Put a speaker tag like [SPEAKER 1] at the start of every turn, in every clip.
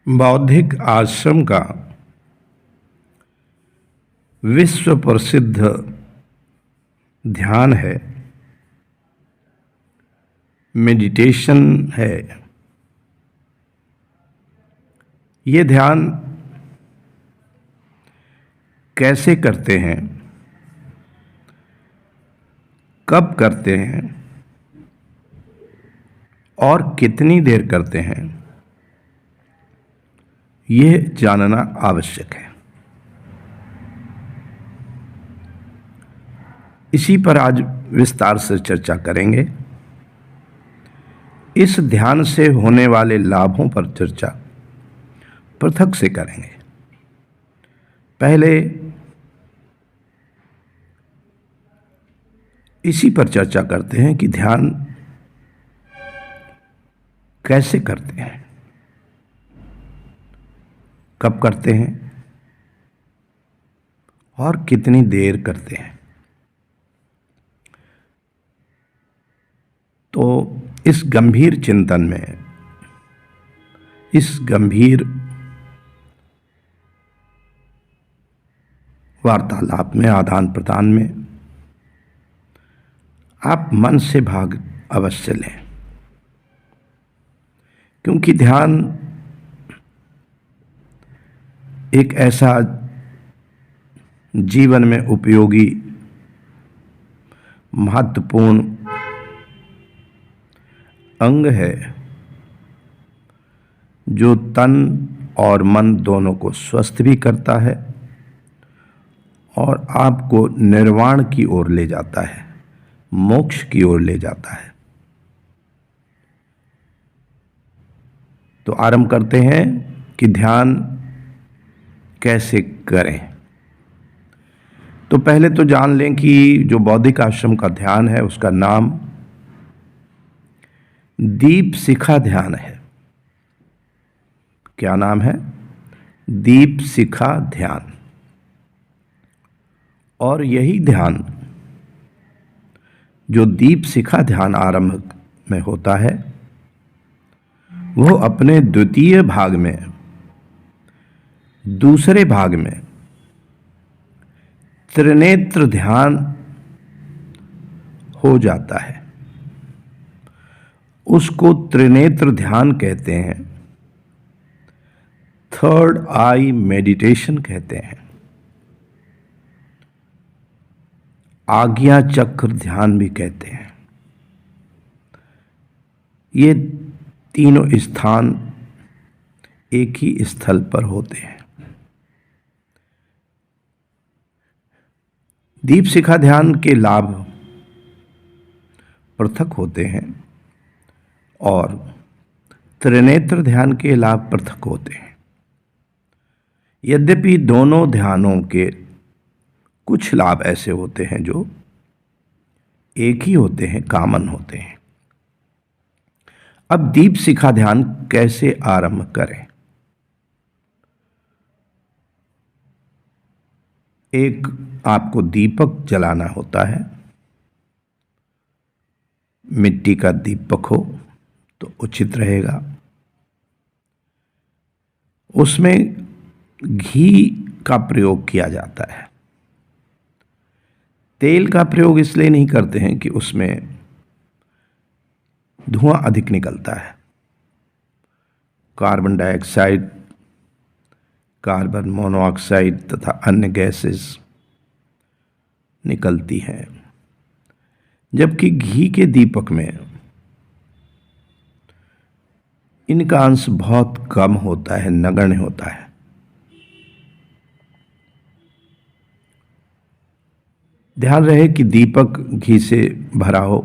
[SPEAKER 1] बौद्धिक आश्रम का विश्व प्रसिद्ध ध्यान है, मेडिटेशन है। ये ध्यान कैसे करते हैं, कब करते हैं और कितनी देर करते हैं, यह जानना आवश्यक है। इसी पर आज विस्तार से चर्चा करेंगे। इस ध्यान से होने वाले लाभों पर चर्चा पृथक से करेंगे। पहले इसी पर चर्चा करते हैं कि ध्यान कैसे करते हैं, कब करते हैं और कितनी देर करते हैं। तो इस गंभीर चिंतन में, इस गंभीर वार्तालाप में, आदान प्रदान में आप मन से भाग अवश्य लें, क्योंकि ध्यान एक ऐसा जीवन में उपयोगी महत्वपूर्ण अंग है जो तन और मन दोनों को स्वस्थ भी करता है और आपको निर्वाण की ओर ले जाता है, मोक्ष की ओर ले जाता है। तो आरंभ करते हैं कि ध्यान कैसे करें। तो पहले तो जान लें कि जो बौद्धिक आश्रम का ध्यान है उसका नाम दीप शिखा ध्यान है। क्या नाम है? दीप शिखा ध्यान। और यही ध्यान जो दीप शिखा ध्यान आरंभ में होता है, वो अपने द्वितीय भाग में, दूसरे भाग में त्रिनेत्र ध्यान हो जाता है। उसको त्रिनेत्र ध्यान कहते हैं, थर्ड आई मेडिटेशन कहते हैं, आज्ञा चक्र ध्यान भी कहते हैं। ये तीनों स्थान एक ही स्थल पर होते हैं। दीप शिखा ध्यान के लाभ पृथक होते हैं और त्रिनेत्र ध्यान के लाभ पृथक होते हैं। यद्यपि दोनों ध्यानों के कुछ लाभ ऐसे होते हैं जो एक ही होते हैं, कॉमन होते हैं। अब दीप शिखा ध्यान कैसे आरंभ करें? एक आपको दीपक जलाना होता है। मिट्टी का दीपक हो तो उचित रहेगा। उसमें घी का प्रयोग किया जाता है। तेल का प्रयोग इसलिए नहीं करते हैं कि उसमें धुआं अधिक निकलता है। कार्बन डाइऑक्साइड, कार्बन मोनोऑक्साइड तथा अन्य गैसेस निकलती हैं, जबकि घी के दीपक में इनका अंश बहुत कम होता है, नगण्य होता है। ध्यान रहे कि दीपक घी से भरा हो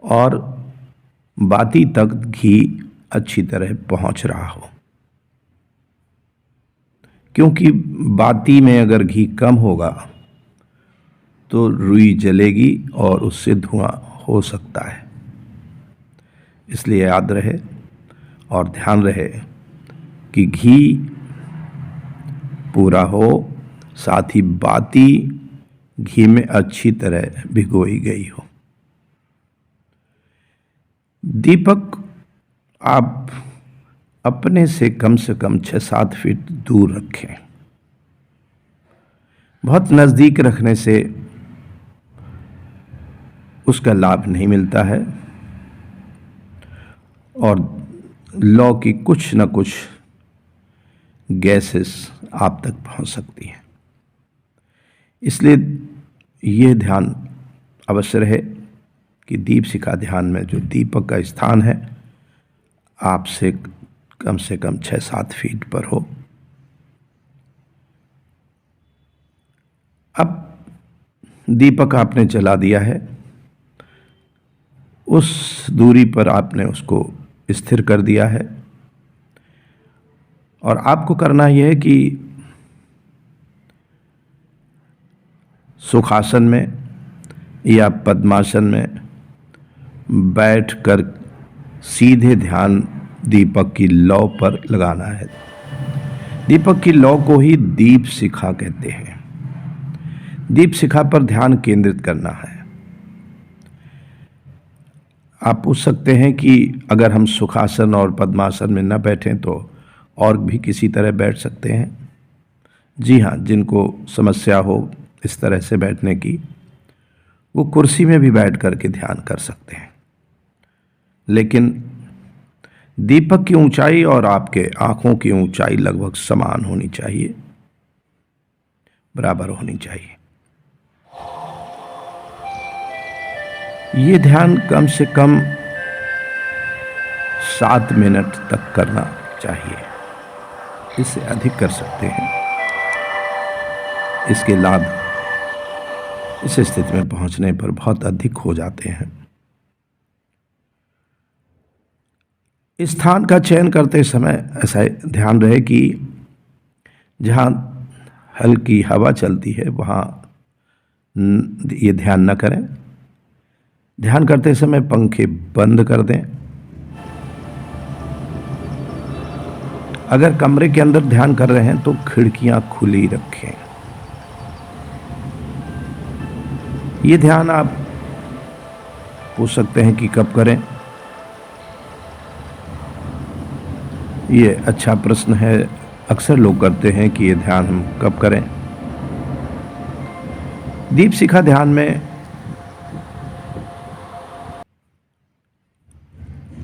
[SPEAKER 1] और बाती तक घी अच्छी तरह पहुंच रहा हो, क्योंकि बाती में अगर घी कम होगा तो रुई जलेगी और उससे धुआं हो सकता है। इसलिए याद रहे और ध्यान रहे कि घी पूरा हो, साथ ही बाती घी में अच्छी तरह भिगोई गई हो। दीपक आप अपने से कम 6-7 फीट दूर रखें। बहुत नज़दीक रखने से उसका लाभ नहीं मिलता है और लौ की कुछ न कुछ गैसेस आप तक पहुंच सकती हैं। इसलिए ये ध्यान अवश्य रहे कि दीप शिखा ध्यान में जो दीपक का स्थान है आपसे कम से कम 6-7 फीट पर हो। अब दीपक आपने जला दिया है, उस दूरी पर आपने उसको स्थिर कर दिया है और आपको करना यह है कि सुखासन में या पद्मासन में बैठकर सीधे ध्यान दीपक की लौ पर लगाना है। दीपक की लौ को ही दीप शिखा कहते हैं। दीप शिखा पर ध्यान केंद्रित करना है। आप पूछ सकते हैं कि अगर हम सुखासन और पद्मासन में न बैठें तो और भी किसी तरह बैठ सकते हैं? जी हाँ, जिनको समस्या हो इस तरह से बैठने की, वो कुर्सी में भी बैठ करके ध्यान कर सकते हैं। लेकिन दीपक की ऊंचाई और आपके आंखों की ऊंचाई लगभग समान होनी चाहिए, बराबर होनी चाहिए। ये ध्यान कम से कम 7 मिनट तक करना चाहिए। इससे अधिक कर सकते हैं। इसके लाभ इस स्थिति में पहुंचने पर बहुत अधिक हो जाते हैं। स्थान का चयन करते समय ऐसा ध्यान रहे कि जहाँ हल्की हवा चलती है वहाँ ये ध्यान न करें। ध्यान करते समय पंखे बंद कर दें। अगर कमरे के अंदर ध्यान कर रहे हैं तो खिड़कियां खुली रखें। ये ध्यान आप पूछ सकते हैं कि कब करें। ये अच्छा प्रश्न है। अक्सर लोग करते हैं कि ये ध्यान हम कब करें। दीप शिखा ध्यान में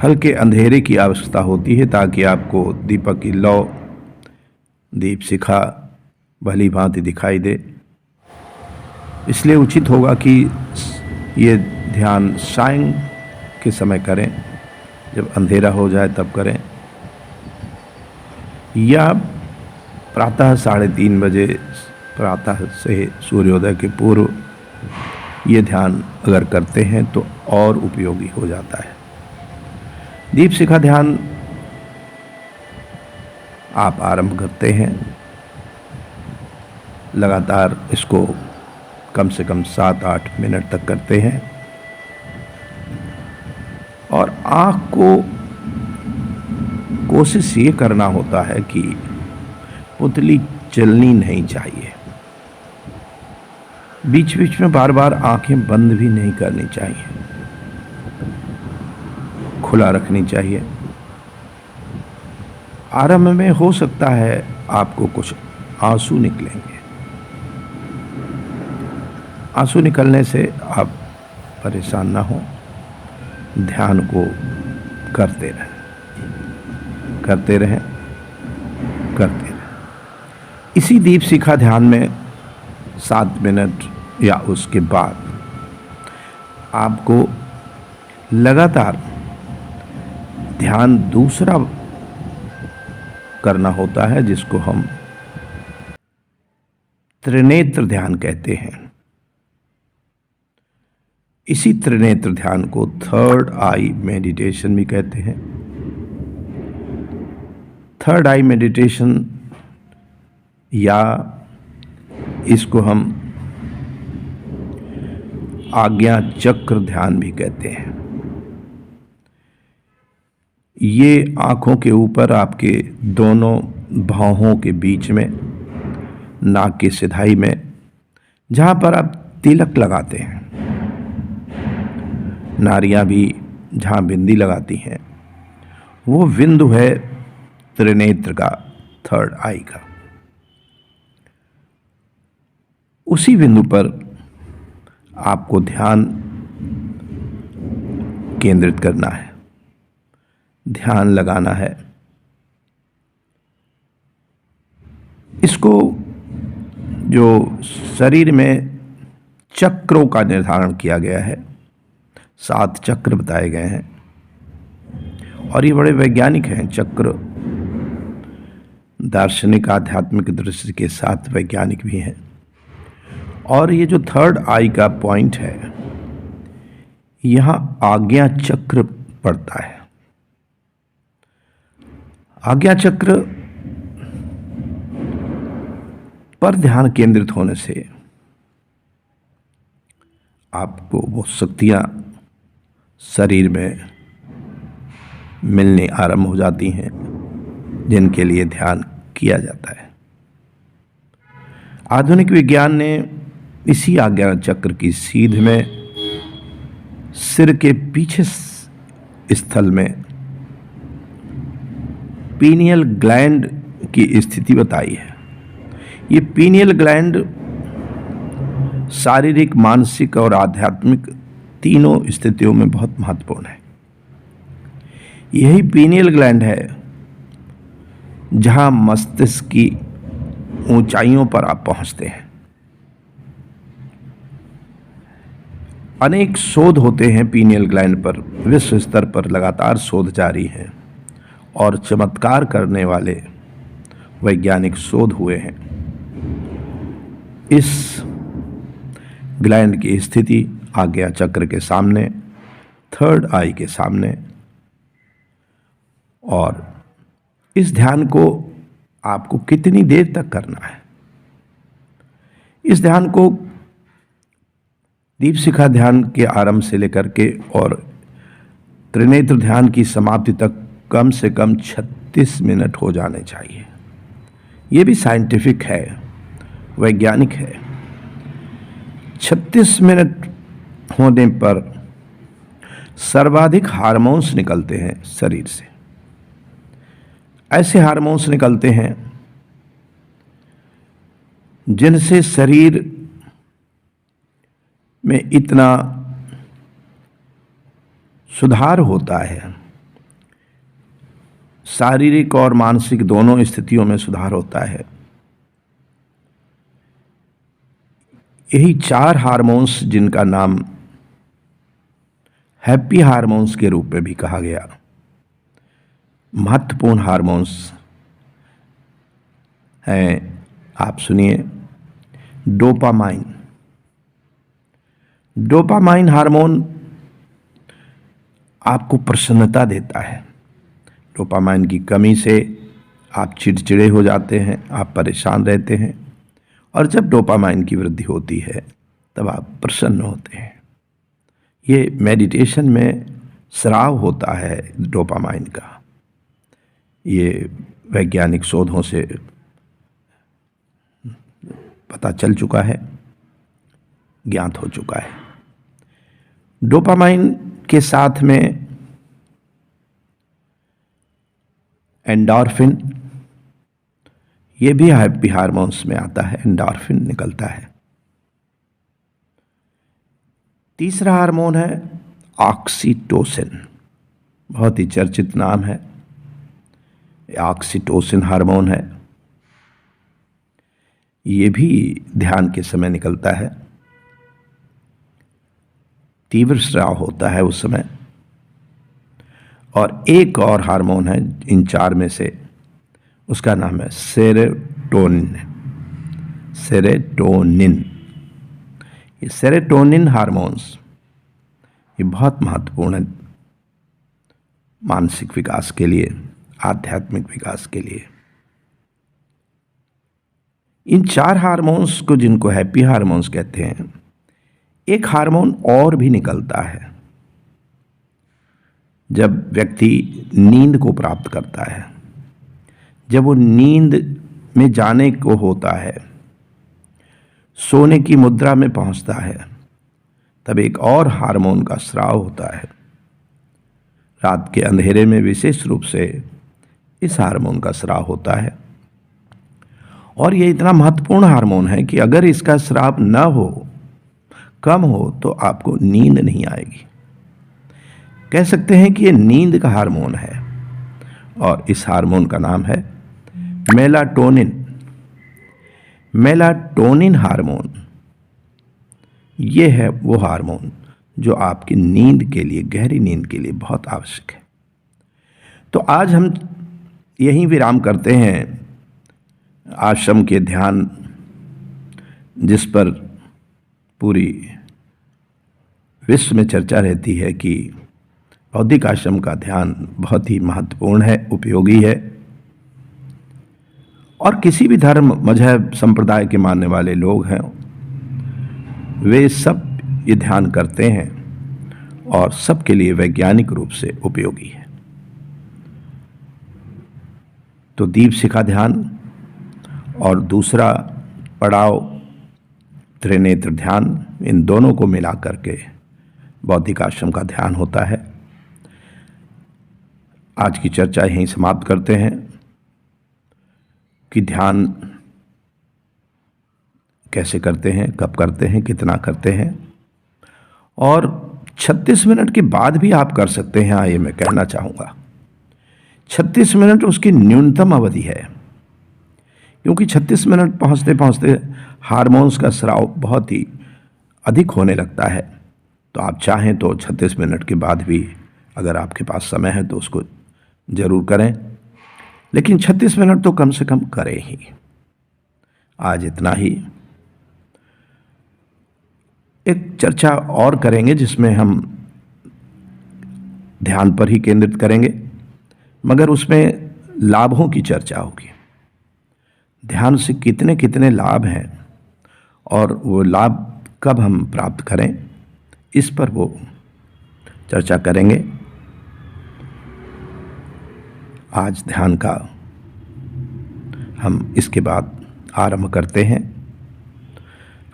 [SPEAKER 1] हल्के अंधेरे की आवश्यकता होती है ताकि आपको दीपक की लौ, दीप शिखा भली भांति दिखाई दे। इसलिए उचित होगा कि ये ध्यान सायं के समय करें, जब अंधेरा हो जाए तब करें, या प्रातः 3:30 बजे प्रातः से सूर्योदय के पूर्व ये ध्यान अगर करते हैं तो और उपयोगी हो जाता है। दीप शिखा ध्यान आप आरंभ करते हैं, लगातार इसको कम से कम 7-8 मिनट तक करते हैं और आँख को कोशिश ये करना होता है कि पुतली चलनी नहीं चाहिए। बीच बीच में बार बार आंखें बंद भी नहीं करनी चाहिए, खुला रखनी चाहिए। आरंभ में हो सकता है आपको कुछ आंसू निकलेंगे। आंसू निकलने से आप परेशान ना हो, ध्यान को करते रहें, करते रहें, करते रहें। इसी दीप शिखा ध्यान में 7 मिनट या उसके बाद आपको लगातार ध्यान दूसरा करना होता है, जिसको हम त्रिनेत्र ध्यान कहते हैं। इसी त्रिनेत्र ध्यान को थर्ड आई मेडिटेशन भी कहते हैं। थर्ड आई मेडिटेशन या इसको हम आज्ञा चक्र ध्यान भी कहते हैं। ये आँखों के ऊपर आपके दोनों भौहों के बीच में, नाक की सिधाई में, जहाँ पर आप तिलक लगाते हैं, नारियां भी जहाँ बिंदी लगाती हैं, वो बिंदु है त्रिनेत्र का, थर्ड आई का। उसी बिंदु पर आपको ध्यान केंद्रित करना है, ध्यान लगाना है। इसको जो शरीर में चक्रों का निर्धारण किया गया है, 7 चक्र बताए गए हैं और ये बड़े वैज्ञानिक हैं। चक्र दार्शनिक आध्यात्मिक दृष्टि के साथ वैज्ञानिक भी हैं। और ये जो थर्ड आई का पॉइंट है, यहां आज्ञा चक्र पड़ता है। आज्ञा चक्र पर ध्यान केंद्रित होने से आपको वो शक्तियां शरीर में मिलने आरंभ हो जाती हैं जिनके लिए ध्यान किया जाता है। आधुनिक विज्ञान ने इसी आज्ञा चक्र की सीध में सिर के पीछे स्थल में पीनियल ग्लैंड की स्थिति बताई है। ये पीनियल ग्लैंड शारीरिक, मानसिक और आध्यात्मिक तीनों स्थितियों में बहुत महत्वपूर्ण है। यही पीनियल ग्लैंड है जहां मस्तिष्क की ऊंचाइयों पर आप पहुंचते हैं। अनेक शोध होते हैं पीनियल ग्लैंड पर, विश्व स्तर पर लगातार शोध जारी हैं और चमत्कार करने वाले वैज्ञानिक शोध हुए हैं। इस ग्लैंड की स्थिति आज्ञा चक्र के सामने, थर्ड आई के सामने, और इस ध्यान को आपको कितनी देर तक करना है। इस ध्यान को दीपशिखा ध्यान के आरंभ से लेकर के और त्रिनेत्र ध्यान की समाप्ति तक कम से कम 36 मिनट हो जाने चाहिए। ये भी साइंटिफिक है, वैज्ञानिक है। 36 मिनट होने पर सर्वाधिक हार्मोन्स निकलते हैं शरीर से। ऐसे हार्मोन्स निकलते हैं जिनसे शरीर में इतना सुधार होता है, शारीरिक और मानसिक दोनों स्थितियों में सुधार होता है। यही 4 हार्मोन्स जिनका नाम हैप्पी हार्मोन्स के रूप में भी कहा गया, महत्वपूर्ण हार्मोन्स हैं। आप सुनिए, डोपामाइन। डोपामाइन हार्मोन आपको प्रसन्नता देता है। डोपामाइन की कमी से आप चिड़चिड़े हो जाते हैं, आप परेशान रहते हैं, और जब डोपामाइन की वृद्धि होती है तब आप प्रसन्न होते हैं। ये मेडिटेशन में स्राव होता है डोपामाइन का। ये वैज्ञानिक शोधों से पता चल चुका है, ज्ञात हो चुका है। डोपामाइन के साथ में एंडोर्फिन, ये भी हैप्पी हार्मोन्स में आता है, एंडोर्फिन निकलता है। तीसरा हार्मोन है ऑक्सीटोसिन, बहुत ही चर्चित नाम है। ऑक्सीटोसिन हार्मोन है, ये भी ध्यान के समय निकलता है। तीव्र स्राव होता है उस समय। और एक और हार्मोन है इन 4 में से, उसका नाम है सेरोटोनिन। सेरोटोनिन, ये सेरोटोनिन हार्मोन्स ये बहुत महत्वपूर्ण है मानसिक विकास के लिए, आध्यात्मिक विकास के लिए। इन 4 हार्मोन्स को, जिनको हैप्पी हार्मोन्स कहते हैं, एक हार्मोन और भी निकलता है जब व्यक्ति नींद को प्राप्त करता है। जब वो नींद में जाने को होता है, सोने की मुद्रा में पहुंचता है, तब एक और हार्मोन का स्राव होता है। रात के अंधेरे में विशेष रूप से इस हार्मोन का स्राव होता है। और ये इतना महत्वपूर्ण हार्मोन है कि अगर इसका स्राव न हो, कम हो, तो आपको नींद नहीं आएगी। कह सकते हैं कि ये नींद का हार्मोन है। और इस हार्मोन का नाम है मेलाटोनिन। मेलाटोनिन हार्मोन ये है वो हार्मोन जो आपकी नींद के लिए, गहरी नींद के लिए बहुत आवश्यक है। तो आज हम यहीं विराम करते हैं आश्रम के ध्यान, जिस पर पूरी विश्व में चर्चा रहती है कि बौद्धिक आश्रम का ध्यान बहुत ही महत्वपूर्ण है, उपयोगी है। और किसी भी धर्म, मजहब, संप्रदाय के मानने वाले लोग हैं, वे सब ये ध्यान करते हैं और सबके लिए वैज्ञानिक रूप से उपयोगी है। तो दीप शिखा ध्यान और दूसरा पड़ाव त्रिनेत्र ध्यान, इन दोनों को मिला करके बौद्धिक आश्रम का ध्यान होता है। आज की चर्चा यहीं समाप्त करते हैं कि ध्यान कैसे करते हैं, कब करते हैं, कितना करते हैं। और 36 मिनट के बाद भी आप कर सकते हैं, ये मैं कहना चाहूँगा। 36 मिनट उसकी न्यूनतम अवधि है, क्योंकि 36 मिनट पहुँचते पहुँचते हार्मोन्स का स्राव बहुत ही अधिक होने लगता है। तो आप चाहें तो 36 मिनट के बाद भी, अगर आपके पास समय है तो उसको ज़रूर करें, लेकिन 36 मिनट तो कम से कम करें ही। आज इतना ही। एक चर्चा और करेंगे जिसमें हम ध्यान पर ही केंद्रित करेंगे, मगर उसमें लाभों की चर्चा होगी। ध्यान से कितने कितने लाभ हैं और वो लाभ कब हम प्राप्त करें, इस पर वो चर्चा करेंगे। आज ध्यान का हम इसके बाद आरंभ करते हैं।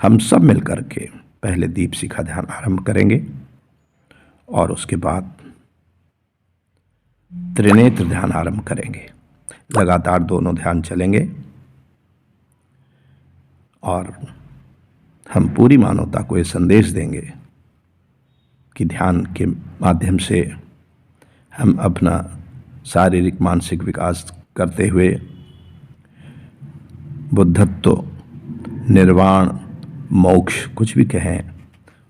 [SPEAKER 1] हम सब मिलकर के पहले दीप शिखा ध्यान आरंभ करेंगे और उसके बाद त्रिनेत्र ध्यान आरंभ करेंगे। लगातार दोनों ध्यान चलेंगे और हम पूरी मानवता को ये संदेश देंगे कि ध्यान के माध्यम से हम अपना शारीरिक, मानसिक विकास करते हुए बुद्धत्व, निर्वाण, मोक्ष, कुछ भी कहें,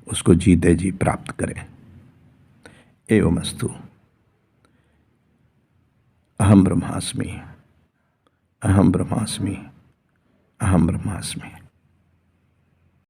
[SPEAKER 1] उसको जीते जी प्राप्त करें। एवमस्तु। अहम ब्रह्मास्मि, अहम ब्रह्मास्मि, अहम ब्रह्मास्मि।